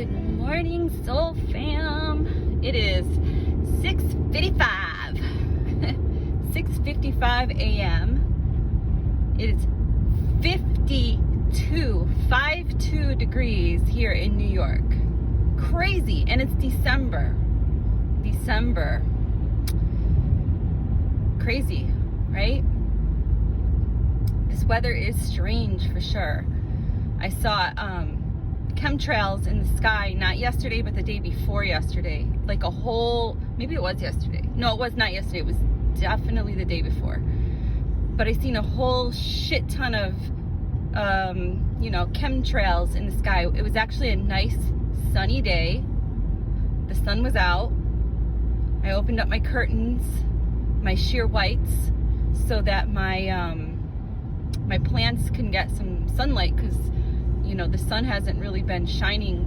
Good morning, Soul Fam. It is 6:55. 6:55 a.m. It is 52 degrees here in New York. Crazy, and it's December. Crazy, right? This weather is strange for sure. I saw chemtrails in the sky, not yesterday, but the day before yesterday. Like a whole, maybe it was yesterday. No, it was not yesterday. It was definitely the day before. But I seen a whole shit ton of, chemtrails in the sky. It was actually a nice sunny day. The sun was out. I opened up my curtains, my sheer whites, so that my my plants can get some sunlight, because the sun hasn't really been shining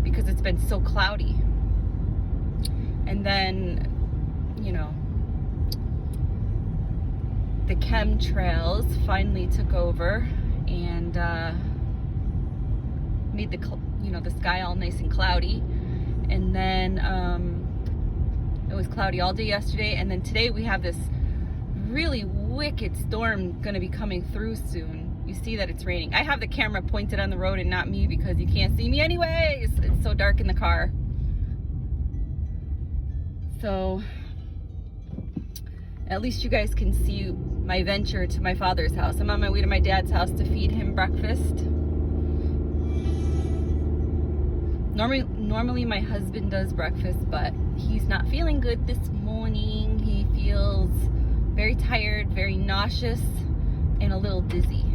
because it's been so cloudy. And then the chemtrails finally took over and made the sky all nice and cloudy. And then it was cloudy all day yesterday, and then today we have this really wicked storm going to be coming through soon. You see that it's raining. I have the camera pointed on the road and not me because you can't see me anyways. It's so dark in the car. So at least you guys can see my venture to my father's house. I'm on my way to my dad's house to feed him breakfast. Normally my husband does breakfast, but he's not feeling good this morning. He feels very tired, very nauseous, and a little dizzy.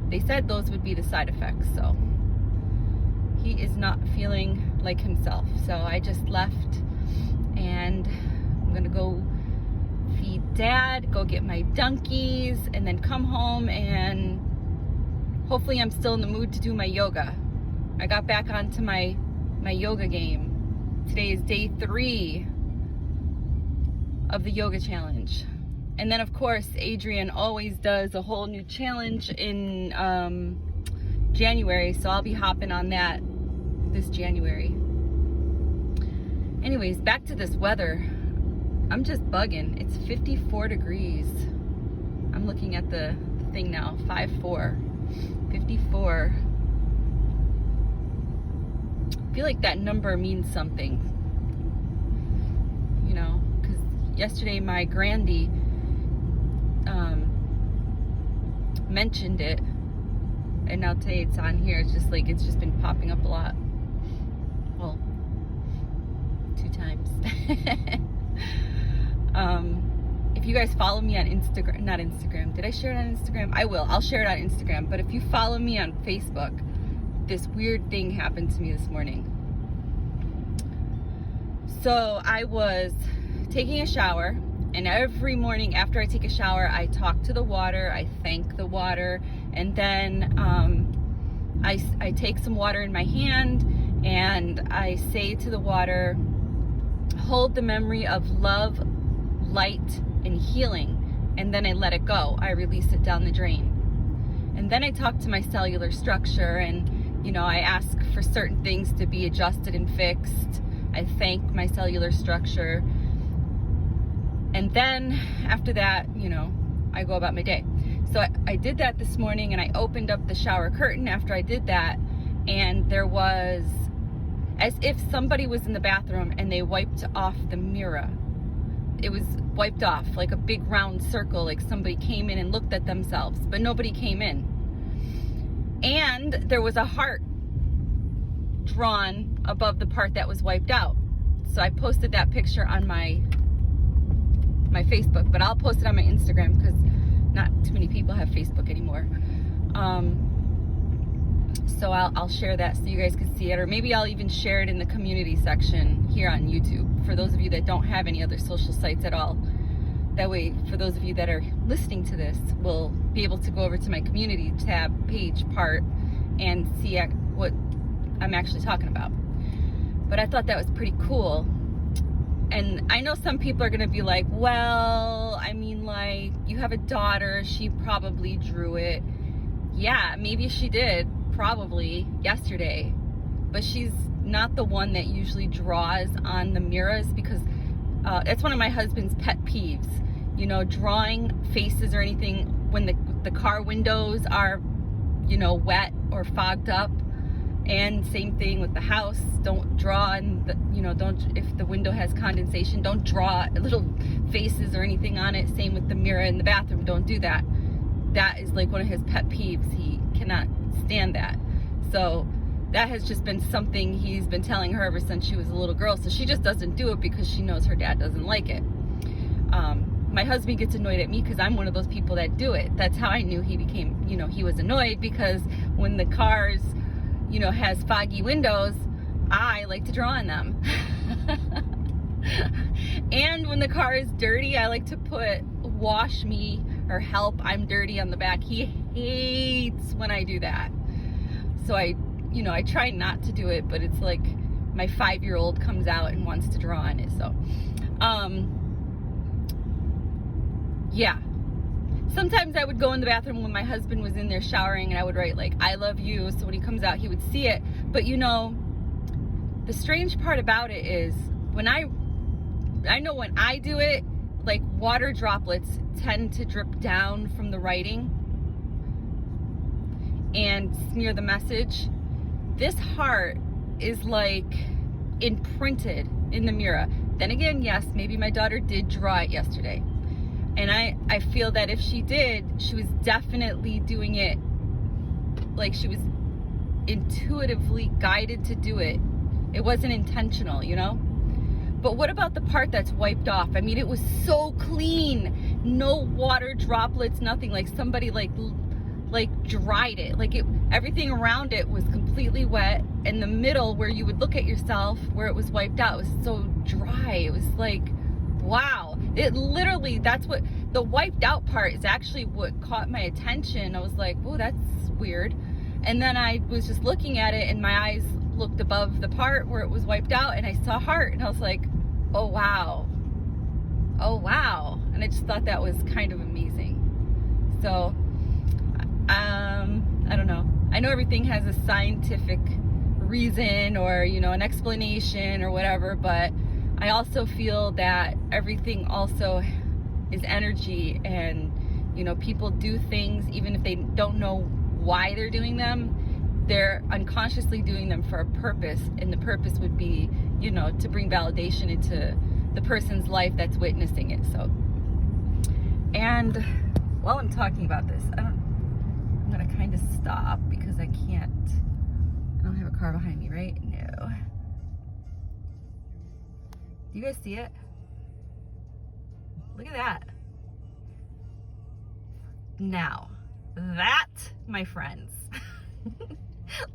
They said those would be the side effects, so he is not feeling like himself. So I just left, and I'm gonna go feed Dad, go get my donkeys, and then come home, and hopefully I'm still in the mood to do my yoga. I got back onto my yoga game. Today is day 3 of the yoga challenge. And then of course, Adrian always does a whole new challenge in January, so I'll be hopping on that this January. Anyways, back to this weather. I'm just bugging. It's 54 degrees. I'm looking at the thing now, 54. I feel like that number means something, because yesterday my Grandy mentioned it, and now today it's on here. It's just been popping up a lot. Well, 2 times. If you guys follow me on not Instagram, did I share it on Instagram? I'll share it on Instagram. But if you follow me on Facebook, this weird thing happened to me this morning. So I was taking a shower, and every morning after I take a shower, I talk to the water, I thank the water, and then I take some water in my hand and I say to the water, hold the memory of love, light, and healing, and then I let it go. I release it down the drain. And then I talk to my cellular structure, and I ask for certain things to be adjusted and fixed. I thank my cellular structure. And then after that, I go about my day. So I did that this morning, and I opened up the shower curtain after I did that, and there was, as if somebody was in the bathroom and they wiped off the mirror. It was wiped off like a big round circle, like somebody came in and looked at themselves, but nobody came in. And there was a heart drawn above the part that was wiped out. So I posted that picture on my Facebook, but I'll post it on my Instagram because not too many people have Facebook anymore. So I'll share that so you guys can see it, or maybe I'll even share it in the community section here on YouTube for those of you that don't have any other social sites at all. That way, for those of you that are listening to this, will be able to go over to my community tab page part and see what I'm actually talking about. But I thought that was pretty cool. And I know some people are going to be like, well, I mean, like, you have a daughter, she probably drew it. Yeah, maybe she did, probably, yesterday. but she's not the one that usually draws on the mirrors, because that's one of my husband's pet peeves, you know, drawing faces or anything when the car windows are, you know, wet or fogged up. And same thing with the house. Don't draw, and you know, don't, if the window has condensation, don't draw little faces or anything on it. Same with the mirror in the bathroom. Don't do that. That is like one of his pet peeves. He cannot stand that. So that has just been something he's been telling her ever since she was a little girl. So she just doesn't do it because she knows her dad doesn't like it. My husband gets annoyed at me because I'm one of those people that do it. That's how I knew he became, you know, he was annoyed, because when the cars, you know, has foggy windows, I like to draw on them. And when the car is dirty, I like to put "wash me" or "help, I'm dirty" on the back. He hates when I do that. So I try not to do it, but it's like my 5-year-old comes out and wants to draw on it. So, yeah. Sometimes I would go in the bathroom when my husband was in there showering, and I would write like "I love you," so when he comes out he would see it. But you know, the strange part about it is when I know when I do it, like water droplets tend to drip down from the writing and smear the message. This heart is like imprinted in the mirror. Then again, yes, maybe my daughter did draw it yesterday. And I feel that if she did, she was definitely doing it like she was intuitively guided to do it. It wasn't intentional, you know? But what about the part that's wiped off? I mean, it was so clean. No water droplets, nothing. Like somebody like dried it. Like everything around it was completely wet. In the middle where you would look at yourself, where it was wiped out, it was so dry. It was like, wow. It literally, that's what, the wiped out part is actually what caught my attention. I was like, oh, that's weird. And then I was just looking at it, and my eyes looked above the part where it was wiped out, and I saw heart, and I was like, oh wow. Oh wow. And I just thought that was kind of amazing. So, I don't know. I know everything has a scientific reason, or, you know, an explanation or whatever, but I also feel that everything also is energy, and, you know, people do things even if they don't know why they're doing them. They're unconsciously doing them for a purpose, and the purpose would be, you know, to bring validation into the person's life that's witnessing it. So, and while I'm talking about this, I'm gonna kind of stop because I don't have a car behind me, right? No. Do you guys see it? Look at that. Now, that, my friends,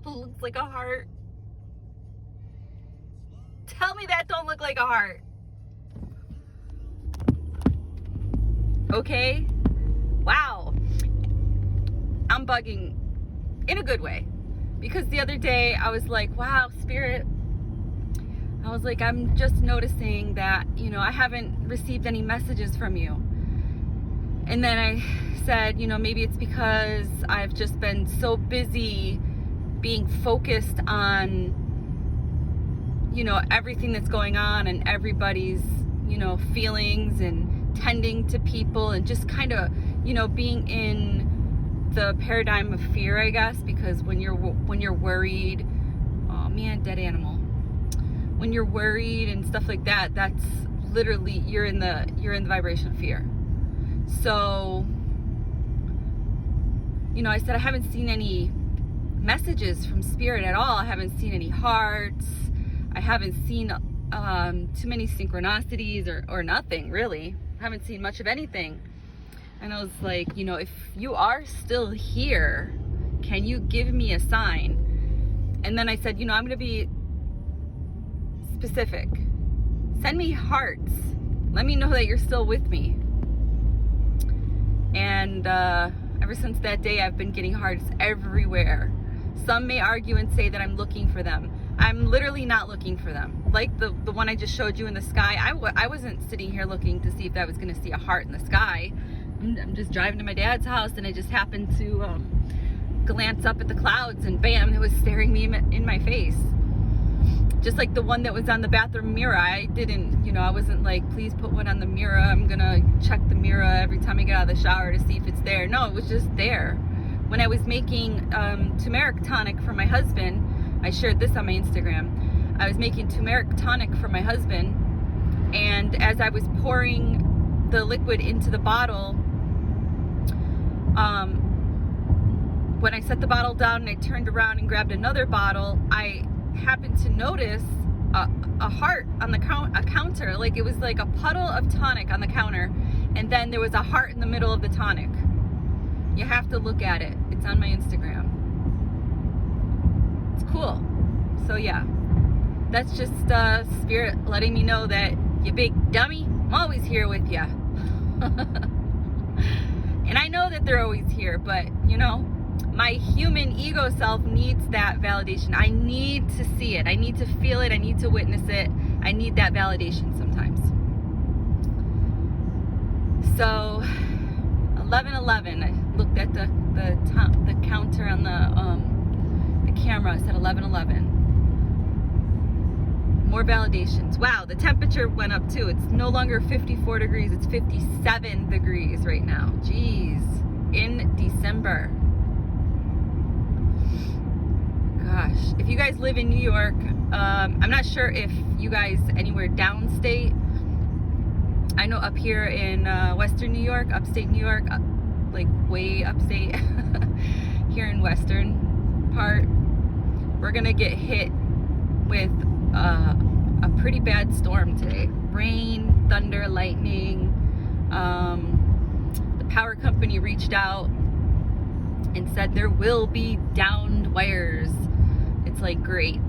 looks like a heart. Tell me that don't look like a heart. Okay? Wow. I'm bugging in a good way. Because the other day I was like, wow, Spirit. I was like, I'm just noticing that, you know, I haven't received any messages from you. And then I said, you know, maybe it's because I've just been so busy being focused on, you know, everything that's going on and everybody's, you know, feelings, and tending to people, and just kind of, you know, being in the paradigm of fear, I guess, because when you're worried, oh man, dead animal. When you're worried and stuff like that, that's literally, you're in the vibration of fear. So, you know, I said I haven't seen any messages from Spirit at all. I haven't seen any hearts. I haven't seen too many synchronicities or nothing really. I haven't seen much of anything. And I was like, you know, if you are still here, can you give me a sign? And then I said, you know, I'm going to be specific. Send me hearts. Let me know that you're still with me. And ever since that day, I've been getting hearts everywhere. Some may argue and say that I'm looking for them. I'm literally not looking for them. Like the one I just showed you in the sky, I wasn't sitting here looking to see if I was going to see a heart in the sky. I'm just driving to my dad's house, and I just happened to glance up at the clouds, and bam, it was staring me in my face. Just like the one that was on the bathroom mirror. I didn't, I wasn't like, please put one on the mirror. I'm gonna check the mirror every time I get out of the shower to see if it's there. No, it was just there. When I was making turmeric tonic for my husband, I shared this on my Instagram. I was making turmeric tonic for my husband, and as I was pouring the liquid into the bottle, when I set the bottle down and I turned around and grabbed another bottle, I happened to notice a heart on the counter. Like, it was like a puddle of tonic on the counter, and then there was a heart in the middle of the tonic. You have to look at it. It's on my Instagram. It's cool. So yeah, that's just Spirit letting me know that, you big dummy, I'm always here with you. And I know that they're always here, but my human ego self needs that validation. I need to see it. I need to feel it. I need to witness it. I need that validation sometimes. So 11:11. I looked at the counter on the camera. It said 11:11. More validations. Wow, the temperature went up too. It's no longer 54 degrees. It's 57 degrees right now. Jeez, in December. Gosh, if you guys live in New York, I'm not sure if you guys anywhere downstate. I know up here in Western New York, upstate New York, like way upstate, here in Western part, we're gonna get hit with a pretty bad storm today. Rain, thunder, lightning. The power company reached out and said there will be downed wires. It's like, great.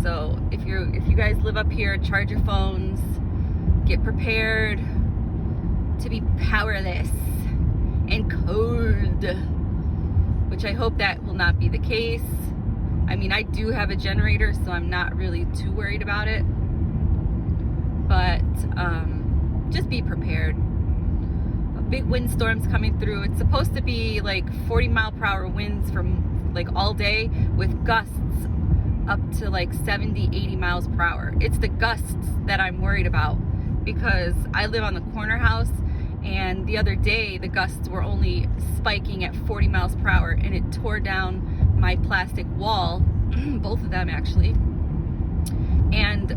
So if you guys live up here, charge your phones, get prepared to be powerless and cold, which I hope that will not be the case. I mean, I do have a generator, so I'm not really too worried about it, but just be prepared. A big windstorm's coming through. It's supposed to be like 40-mile-per-hour winds from like all day, with gusts up to like 70, 80 miles per hour. It's the gusts that I'm worried about, because I live on the corner house, and the other day the gusts were only spiking at 40 miles per hour, and it tore down my plastic wall, both of them actually, and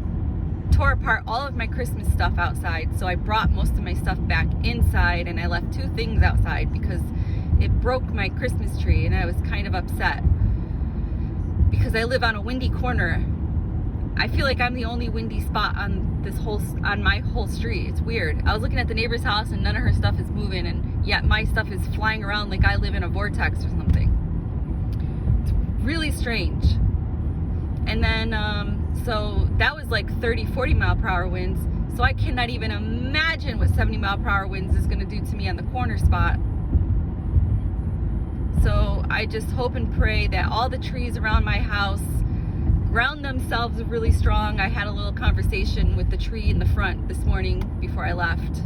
tore apart all of my Christmas stuff outside. So I brought most of my stuff back inside, and I left 2 things outside because it broke my Christmas tree, and I was kind of upset because I live on a windy corner. I feel like I'm the only windy spot on my whole street. It's weird. I was looking at the neighbor's house and none of her stuff is moving, and yet my stuff is flying around like I live in a vortex or something. It's really strange. And then so that was like 30, 40 mile per hour winds. So I cannot even imagine what 70 mile per hour winds is going to do to me on the corner spot. So I just hope and pray that all the trees around my house ground themselves really strong. I had a little conversation with the tree in the front this morning before I left,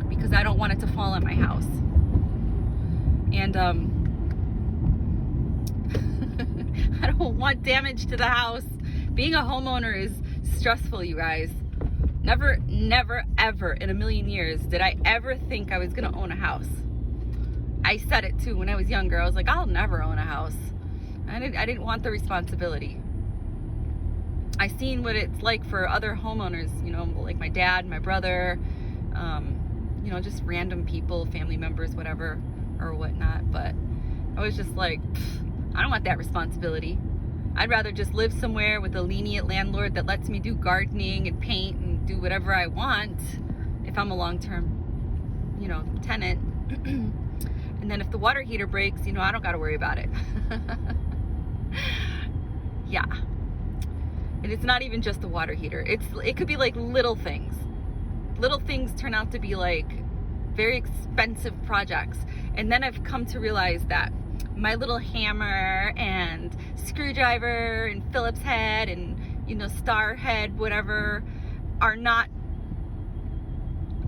because I don't want it to fall on my house. And I don't want damage to the house. Being a homeowner is stressful, you guys. Never, never, ever in a million years did I ever think I was gonna own a house. I said it too when I was younger. I was like, I'll never own a house. I didn't want the responsibility. I seen what it's like for other homeowners, like my dad, my brother, just random people, family members, whatever, or whatnot. But I was just like, I don't want that responsibility. I'd rather just live somewhere with a lenient landlord that lets me do gardening and paint and do whatever I want if I'm a long-term, tenant. And then if the water heater breaks, I don't got to worry about it. Yeah. And it's not even just the water heater. It could be like little things. Little things turn out to be like very expensive projects. And then I've come to realize that my little hammer and screwdriver and Phillips head and, star head, whatever, are not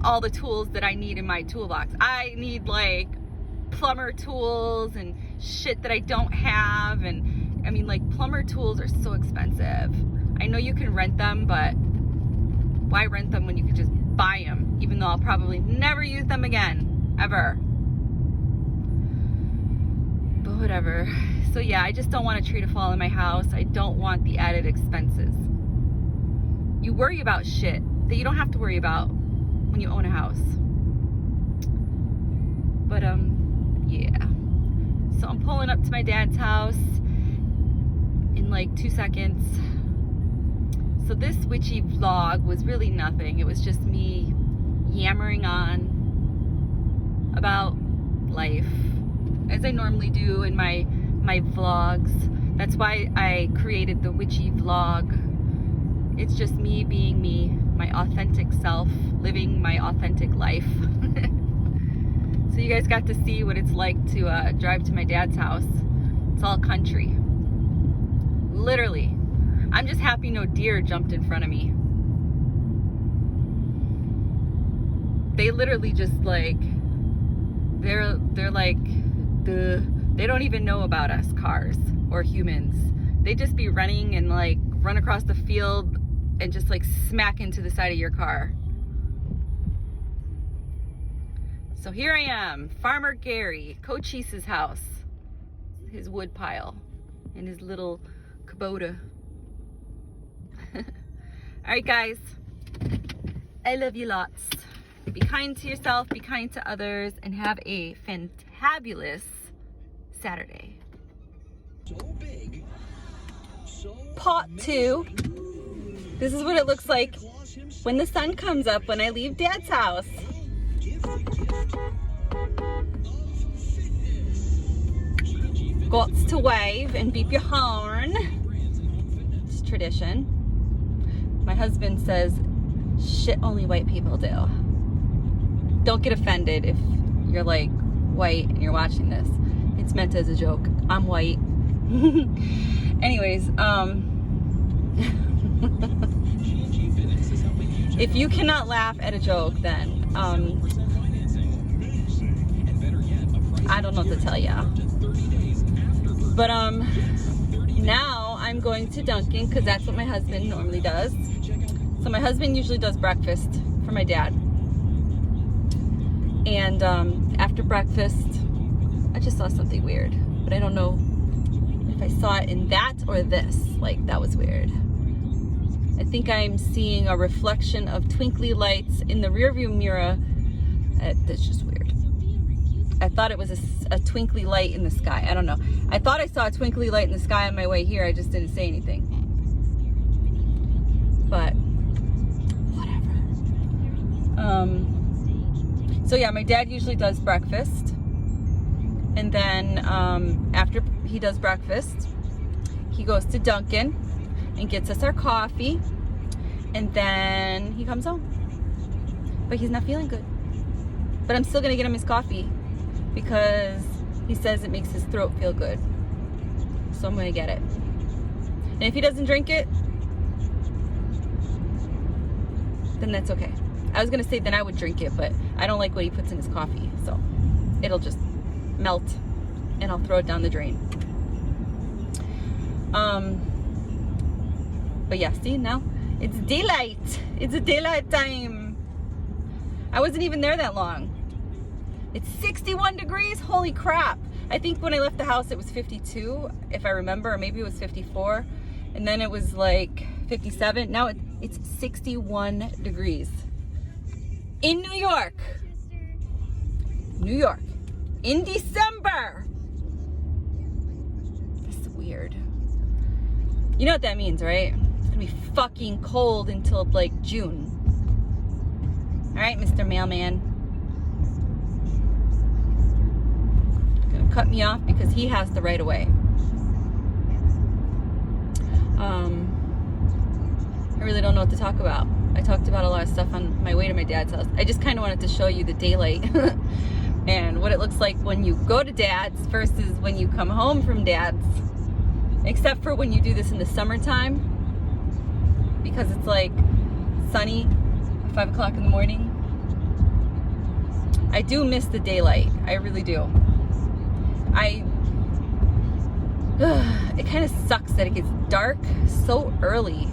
all the tools that I need in my toolbox. I need like plumber tools and shit that I don't have. And I mean, like, plumber tools are so expensive. I know you can rent them, but why rent them when you could just buy them? Even though I'll probably never use them again, ever. But whatever. So yeah, I just don't want a tree to fall in my house. I don't want the added expenses. You worry about shit that you don't have to worry about when you own a house. But yeah. So I'm pulling up to my dad's house in like 2 seconds. So this witchy vlog was really nothing. It was just me yammering on about life, as I normally do in my vlogs. That's why I created the witchy vlog. It's just me being me, my authentic self, living my authentic life. So you guys got to see what it's like to drive to my dad's house. It's all country. Literally. I'm just happy no deer jumped in front of me. They literally just like, they're like, they don't even know about us cars or humans. They just be running and like run across the field and just like smack into the side of your car. So here I am, Farmer Gary, Cochise's house, his wood pile, and his little Kubota. Alright guys, I love you lots. Be kind to yourself, be kind to others, and have a fantabulous Saturday. Part 2. This is what it looks like when the sun comes up when I leave Dad's house. Got to wave and beep your horn. It's tradition. My husband says, shit only white people do. Don't get offended if you're like white and you're watching this. It's meant as a joke. I'm white. Anyways, if you cannot laugh at a joke, then I don't know what to tell ya. But now I'm going to Dunkin' because that's what my husband normally does. So my husband usually does breakfast for my dad. And after breakfast, I just saw something weird. But I don't know if I saw it in that or this. Like, that was weird. I think I'm seeing a reflection of twinkly lights in the rearview mirror. That's just weird. I thought it was a twinkly light in the sky. I don't know. I thought I saw a twinkly light in the sky on my way here. I just didn't say anything. But whatever. So yeah, my dad usually does breakfast. And then after he does breakfast, he goes to Dunkin' and gets us our coffee. And then he comes home. But he's not feeling good. But I'm still gonna get him his coffee because he says it makes his throat feel good. So I'm gonna get it. And if he doesn't drink it, then that's okay. I was gonna say then I would drink it, but I don't like what he puts in his coffee. So it'll just melt and I'll throw it down the drain. But yeah, see, now it's daylight. It's a daylight time. I wasn't even there that long. It's 61 degrees, holy crap. I think when I left the house it was 52, if I remember, or maybe it was 54. And then it was like 57. Now it's 61 degrees. In New York. New York. In December. That's weird. You know what that means, right? It's gonna be fucking cold until like June. Alright, Mr. Mailman. Gonna cut me off because he has the right of way. I really don't know what to talk about. I talked about a lot of stuff on my way to my dad's house. I just kind of wanted to show you the daylight and what it looks like when you go to dad's versus when you come home from dad's. Except for when you do this in the summertime, because it's like sunny at 5 o'clock in the morning. I do miss the daylight. I really do. It kind of sucks that it gets dark so early.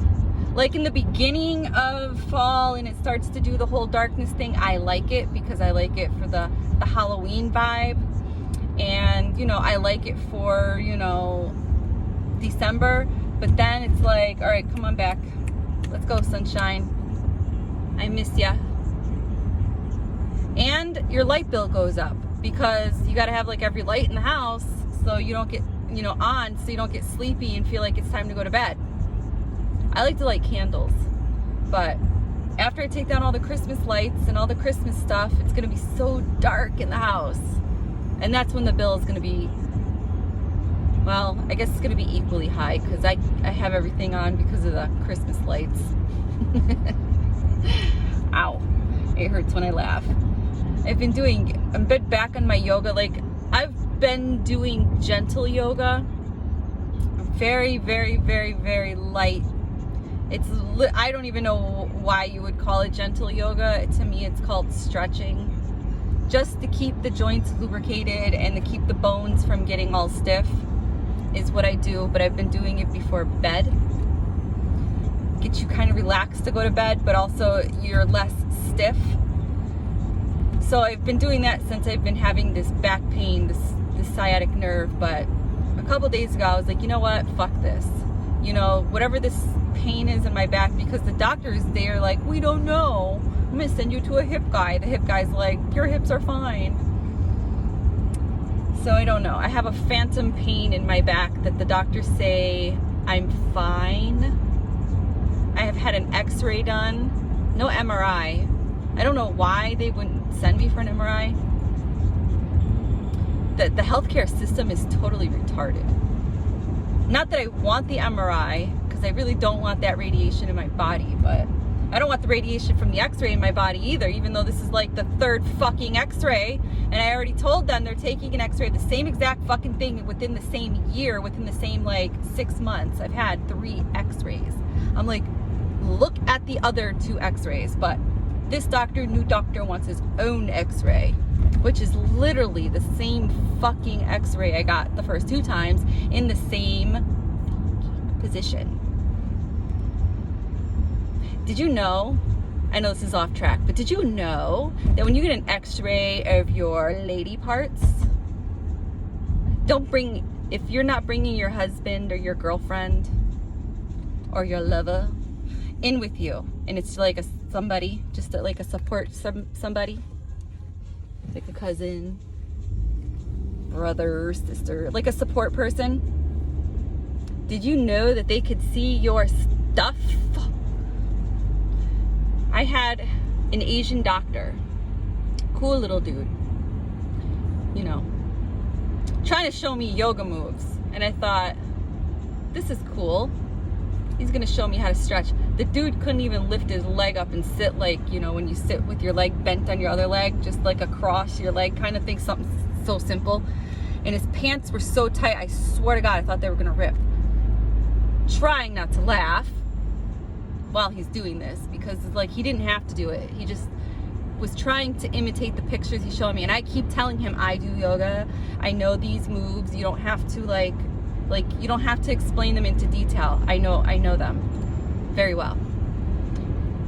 Like in the beginning of fall and it starts to do the whole darkness thing, I like it because I like it for the Halloween vibe. And, you know, I like it for, you know, December. But then it's like, all right, come on back. Let's go, sunshine. I miss ya. And your light bill goes up because you got to have like every light in the house so you don't get, you know, on, so you don't get sleepy and feel like it's time to go to bed. I like to light candles, but after I take down all the Christmas lights and all the Christmas stuff, it's going to be so dark in the house. And that's when the bill is going to be, well, I guess it's going to be equally high because I have everything on because of the Christmas lights. Ow. It hurts when I laugh. I'm back on my yoga. Like, I've been doing gentle yoga. Very, very, very, very light. I don't even know why you would call it gentle yoga. To me, it's called stretching. Just to keep the joints lubricated and to keep the bones from getting all stiff is what I do. But I've been doing it before bed. Get you kind of relaxed to go to bed, but also you're less stiff. So I've been doing that since I've been having this back pain, this sciatic nerve. But a couple days ago, I was like, you know what? Fuck this. You know, whatever this pain is in my back, because the doctors, they're like, we don't know. I'm gonna send you to a hip guy. The hip guy's like, your hips are fine. So I don't know. I have a phantom pain in my back that the doctors say I'm fine. I have had an x-ray done, no MRI. I don't know why they wouldn't send me for an MRI. The healthcare system is totally retarded. Not that I want the MRI, because I really don't want that radiation in my body, but I don't want the radiation from the x-ray in my body either, even though this is like the third fucking x-ray. And I already told them they're taking an x-ray, the same exact fucking thing within the same year, within the same like 6 months. I've had 3 x-rays. I'm like, look at the other 2 x-rays. But this new doctor wants his own x-ray, which is literally the same fucking x-ray I got the first 2 times in the same position. Did you know, I know this is off track, but did you know that when you get an x-ray of your lady parts, if you're not bringing your husband or your girlfriend or your lover in with you, and it's like somebody, just like a support, somebody, like a cousin, brother, sister, like a support person, did you know that they could see your stuff? I had an Asian doctor, cool little dude, you know, trying to show me yoga moves. And I thought, this is cool. He's gonna show me how to stretch. The dude couldn't even lift his leg up and sit like, you know, when you sit with your leg bent on your other leg, just like across your leg kind of thing, something so simple. And his pants were so tight, I swear to God, I thought they were gonna rip. Trying not to laugh while he's doing this, because it's like he didn't have to do it. He just was trying to imitate the pictures he's showing me. And I keep telling him, I do yoga, I know these moves, you don't have to like you don't have to explain them into detail. I know them very well.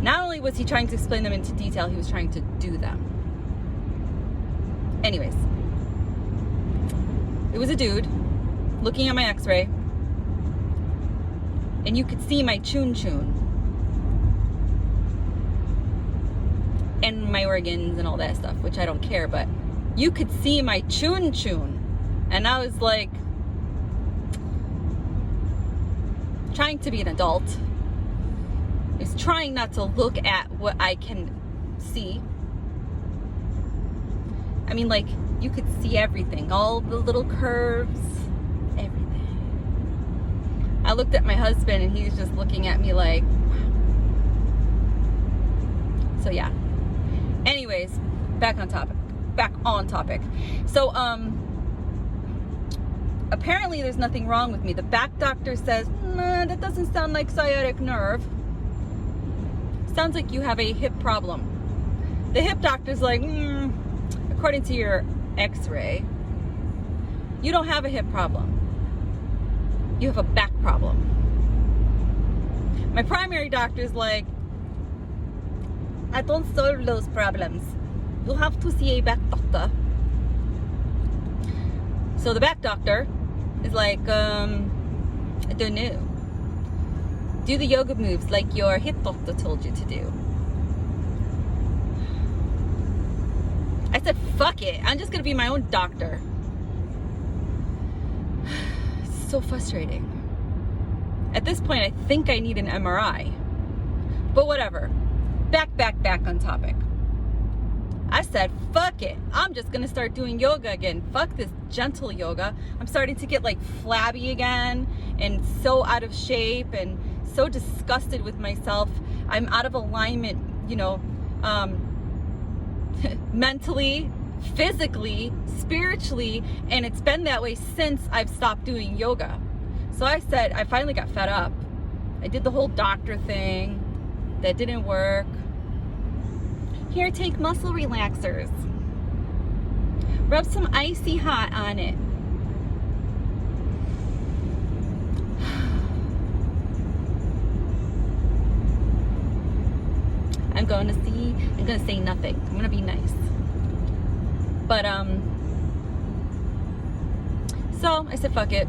Not only was he trying to explain them into detail, he was trying to do them. Anyways, it was a dude looking at my x-ray, and you could see my chun and my organs and all that stuff, which I don't care, but you could see my chun. And I was like, trying to be an adult. I was trying not to look at what I can see. I mean, like, you could see everything, all the little curves, everything. I looked at my husband and he's just looking at me like, wow. So yeah. Anyways, back on topic. So, apparently there's nothing wrong with me. The back doctor says, nah, that doesn't sound like sciatic nerve. Sounds like you have a hip problem. The hip doctor's like, according to your x-ray, you don't have a hip problem. You have a back problem. My primary doctor's like, I don't solve those problems. You have to see a back doctor. So the back doctor is like, I don't know. Do the yoga moves like your hip doctor told you to do. I said, fuck it. I'm just gonna be my own doctor. So frustrating. At this point, I think I need an MRI. But whatever. Back on topic. I said, fuck it. I'm just gonna start doing yoga again. Fuck this gentle yoga. I'm starting to get like flabby again and so out of shape and so disgusted with myself. I'm out of alignment, you know, mentally, physically, spiritually, and it's been that way since I've stopped doing yoga. So I said, I finally got fed up. I did the whole doctor thing. That didn't work. Here, take muscle relaxers. Rub some icy hot on it. I'm gonna say nothing. I'm gonna be nice. But, so I said, fuck it.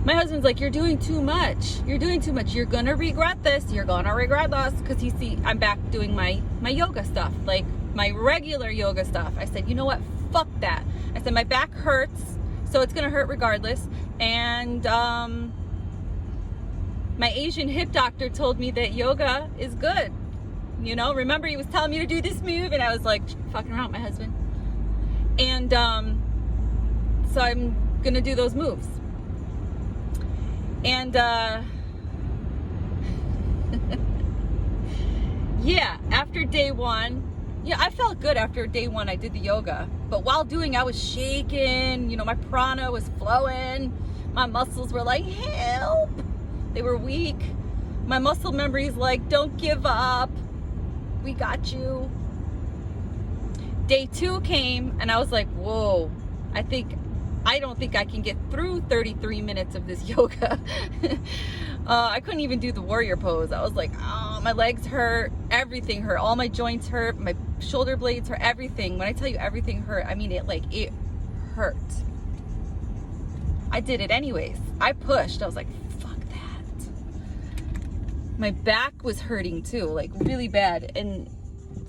My husband's like, you're doing too much. You're doing too much. You're gonna regret this. You're gonna regret this. Because you see, I'm back doing my yoga stuff, like my regular yoga stuff. I said, you know what? Fuck that. I said, my back hurts, so it's gonna hurt regardless. And my Asian hip doctor told me that yoga is good. You know, remember he was telling me to do this move, and I was like, fucking around with my husband. And so I'm gonna do those moves. And yeah, after day one, yeah, I felt good after day one. I did the yoga, but while doing, I was shaking. You know, my prana was flowing. My muscles were like, help. They were weak. My muscle memory's like, don't give up. We got you. Day two came, and I was like, whoa, I don't think I can get through 33 minutes of this yoga. I couldn't even do the warrior pose. I was like, oh, my legs hurt, everything hurt, all my joints hurt, my shoulder blades hurt, everything. When I tell you everything hurt, I mean it hurt. I did it anyways. I pushed. I was like, fuck that. My back was hurting too, like really bad. And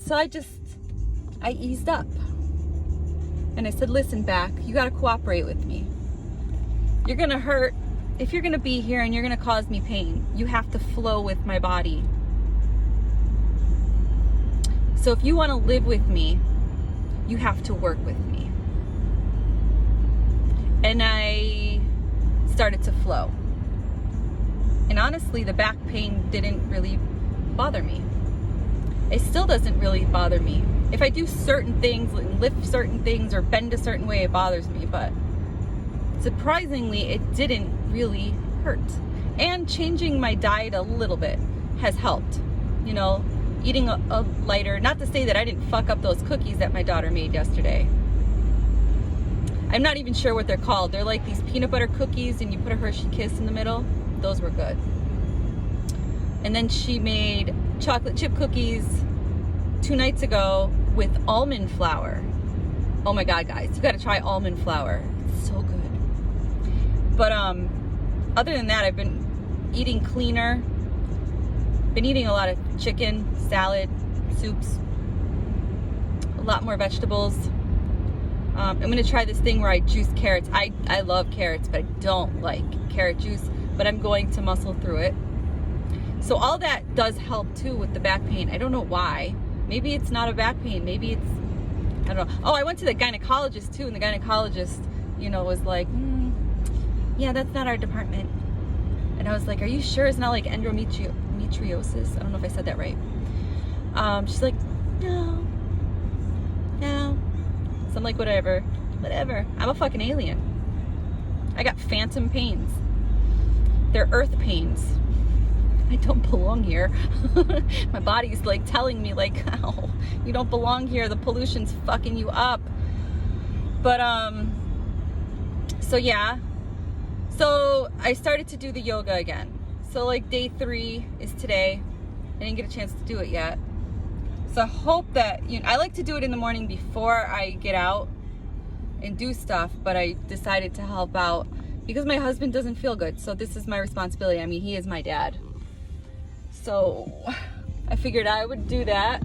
so I eased up. And I said, listen, back, you got to cooperate with me. You're going to hurt. If you're going to be here and you're going to cause me pain, you have to flow with my body. So if you want to live with me, you have to work with me. And I started to flow. And honestly, the back pain didn't really bother me. It still doesn't really bother me. If I do certain things, lift certain things, or bend a certain way, it bothers me. But surprisingly, it didn't really hurt. And changing my diet a little bit has helped. You know, eating a lighter, not to say that I didn't fuck up those cookies that my daughter made yesterday. I'm not even sure what they're called. They're like these peanut butter cookies, and you put a Hershey Kiss in the middle. Those were good. And then she made chocolate chip cookies 2 nights ago with almond flour. Oh my God, guys, you gotta try almond flour. It's so good. But other than that, I've been eating cleaner. Been eating a lot of chicken, salad, soups, a lot more vegetables. I'm gonna try this thing where I juice carrots. I love carrots, but I don't like carrot juice, but I'm going to muscle through it. So all that does help too with the back pain. I don't know why. Maybe it's not a back pain. Maybe it's, I don't know. Oh, I went to the gynecologist too, and the gynecologist, you know, was like, yeah, that's not our department. And I was like, are you sure it's not like endometriosis? I don't know if I said that right. She's like, no. So I'm like, whatever. I'm a fucking alien. I got phantom pains. They're earth pains. I don't belong here. My body's like telling me like, ow, you don't belong here. The pollution's fucking you up. But, so yeah. So I started to do the yoga again. So like day 3 is today. I didn't get a chance to do it yet. So I hope that, you know, I like to do it in the morning before I get out and do stuff, but I decided to help out because my husband doesn't feel good. So this is my responsibility. I mean, he is my dad. So I figured I would do that.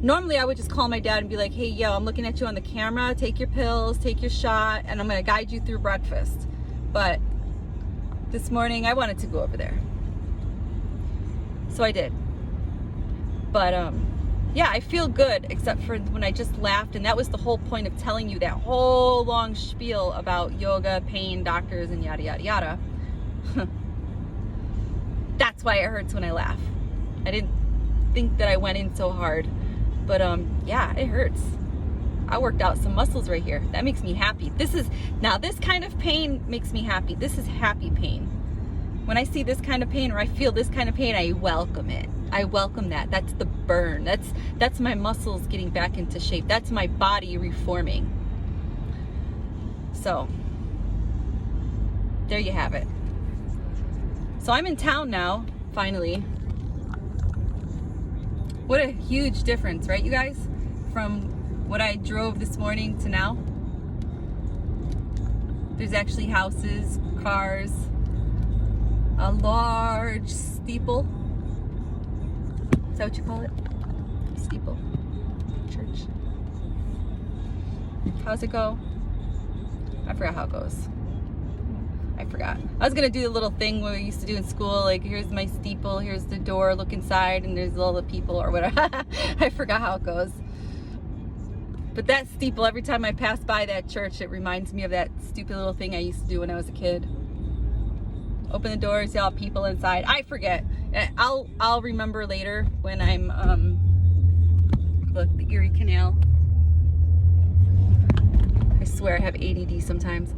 Normally I would just call my dad and be like, hey, yo, I'm looking at you on the camera. Take your pills, take your shot, and I'm gonna guide you through breakfast. But this morning I wanted to go over there. So I did. But yeah, I feel good, except for when I just laughed, and that was the whole point of telling you that whole long spiel about yoga, pain, doctors, and yada, yada, yada. That's why it hurts when I laugh. I didn't think that I went in so hard, but yeah, it hurts. I worked out some muscles right here. That makes me happy. Now this kind of pain makes me happy. This is happy pain. When I see this kind of pain, or I feel this kind of pain, I welcome it. I welcome that. That's the burn. That's my muscles getting back into shape. That's my body reforming. So there you have it. So I'm in town now, finally. What a huge difference, right, you guys? From what I drove this morning to now. There's actually houses, cars, a large steeple. Is that what you call it? Steeple. Church. How's it go? I forgot how it goes. I forgot. I was gonna do the little thing we used to do in school, like here's my steeple, here's the door, look inside, and there's all the people or whatever. I forgot how it goes. But that steeple, every time I pass by that church, it reminds me of that stupid little thing I used to do when I was a kid. Open the door, see all people inside. I forget. I'll remember later when I'm look, the Erie Canal. I swear I have ADD sometimes.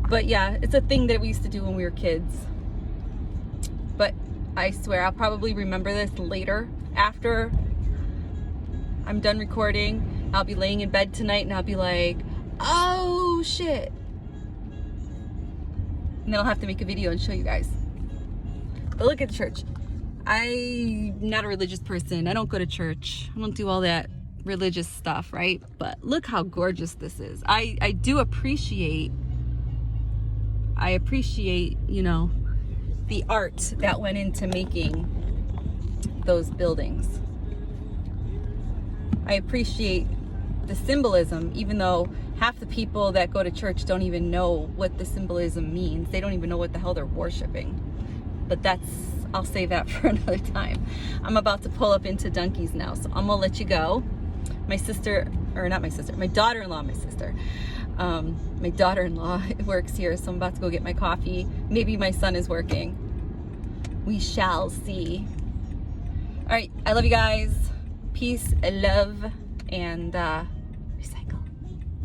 But yeah, it's a thing that we used to do when we were kids. But I swear I'll probably remember this later after I'm done recording. I'll be laying in bed tonight and I'll be like, oh shit. And then I'll have to make a video and show you guys. But look at the church. I'm not a religious person. I don't go to church. I don't do all that religious stuff, right? But look how gorgeous this is. I do appreciate, you know, the art that went into making those buildings. I appreciate the symbolism, even though half the people that go to church don't even know what the symbolism means. They don't even know what the hell they're worshiping. But I'll save that for another time. I'm about to pull up into Dunkies now, so I'm gonna let you go. My daughter-in-law works here, so I'm about to go get my coffee. Maybe my son is working. We shall see. All right, I love you guys. Peace, love, and